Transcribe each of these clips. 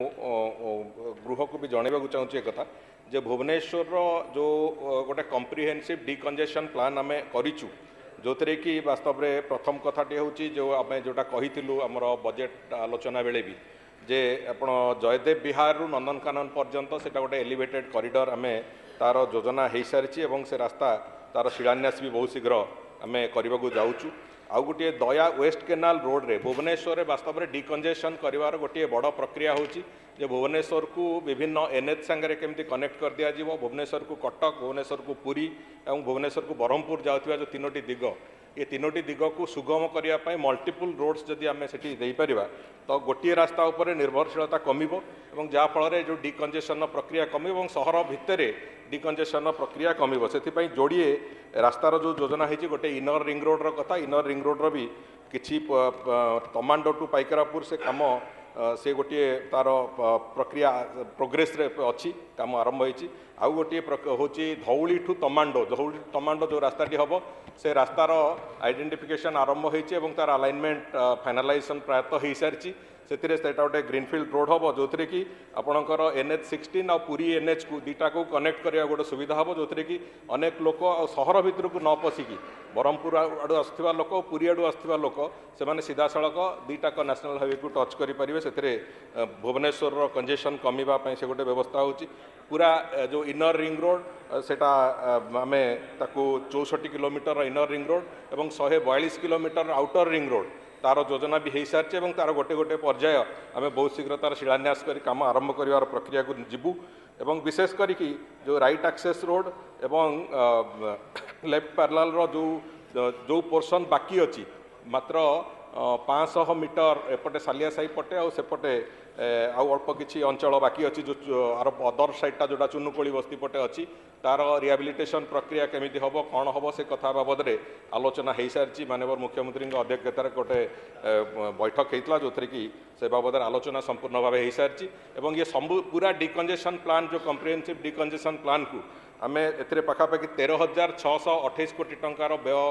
गृह को भी जनवाक चाहूँ एक कथा जे भुवनेश्वर जो गोटे कम्प्रिहेन्सिव डिकंजेशन प्लान आम करूँ जो थे कि वास्तव में प्रथम कथाटी हूँ जो आम जोटा कही आमर बजेट आलोचना बेले भी जे आपण जयदेव विहार रु नंदनकानन पर्यंत से गोटे एलिवेटेड कॉरिडोर आम तार योजना हो सारी से रास्ता तार शिलान्यास भी बहुत शीघ्र आम करने जाऊँ आउ गोटे दया वेस्ट केनाल रोड रे भुवनेश्वर वास्तव में डिकंजेशन कर गोटे बड़ प्रक्रिया होची जे भुवनेश्वर को विभिन्न एनएच सांगे केमती कनेक्ट कर दिया जीवो भुवनेश्वर को कटक भुवनेश्वर को पुरी और भुवनेश्वर को ब्रह्मपुर जाऊँगा जो तीनोटी दिग ये तीनोटी दिग को सुगम करने मल्टीपल रोड्स जदि आम से देपर तो गोटे रास्ता उपर निर्भरशीलता कमिबो एवं जहाँफल जो डिकंजेशन प्रक्रिया कमिबो सहर भितर डिकंजेशन प्रक्रिया कमिबो से जोड़िए रास्तार जो योजना है गोटे इनर रिंग रोड कथा इनर रिंग रोड भी किसी तमांडो टू पाइकरापुर से कम से गोटे तार प्रक्रिया प्रोग्रेस रे अच्छी काम आरंभ होती आउ गोटे हूँ धौली ठू तमांडो जो रास्ताटी हम से रास्तार आइडेंटिफिकेशन आरंभ होती तार अलाइनमेंट फाइनालाइजेशन प्रायतः हो सारी से गोटे ग्रीनफिल्ड रोड हम जो थे कि आपणकर NH 16 और पुरी NH को दुटा को कनेक्ट करने गोटे सुविधा हम जो थे कि अनेक लोक सहर भितर को न पशिकी ब्रह्मपुर आड़ू आसुवा लोक पुरी आड़ू आसुवा लोक से सीधा सड़क दुटाक नेशनल हाईवे को टच करेंगे से भुवनेश्वर कंजेशन कमिवाई से गोटे व्यवस्था हो पूरा जो इनर रिंग रोड सेटा आम 64 किलोमीटर इनर रिंग रोड और 142 किलोमीटर आउटर रिंग रोड तार योजना भी हो सारी तार गोटे गोटे पर्याय आम बहुत शीघ्र तार शिलान्यास कर काम आरंभ कर प्रक्रिया को जीवु एवं विशेष करी जो राइट एक्सेस रोड एवं लेफ्ट पैरेलल जो पोर्शन बाकी अच्छी मात्र 500 मीटर एपटे सालिया साही पटे और सेपटे आउ अल्प किसी अंचल बाकी अच्छी जो आर अदर साइडटा जोटा चुनुकोली बस्ती पटे अच्छी तार रिहाबिलिटेशन प्रक्रिया केमिति हम कौन हम से कथा बाबद में आलोचना हो सारी माननीय मुख्यमंत्री अध्यक्षतार गोटे बैठक होता जो थे कि से बाबद आलोचना संपूर्ण भाव हो सारी ये सब पूरा डिकंजेशन प्लान जो कम्प्रिहेन्सिव डिकंजेशन प्लान को आम ए पाखापाखि 13,628 कोटी टंकार व्यय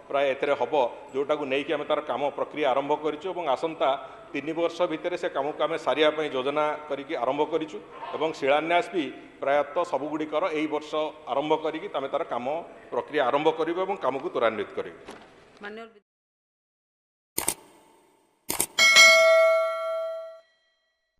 प्राय एथे हम जोटा को लेकिन आम तार काम प्रक्रिया आरंभ करूँ आसंता 3 वर्ष भितर से काम को आम सारिया योजना करके आरंभ करूँ शिलान्यास भी प्रायतः सबुगुड़िकर यही वर्ष आरंभ करके तार काम प्रक्रिया आरंभ करूँ और काम को त्वरान्वित करूँ।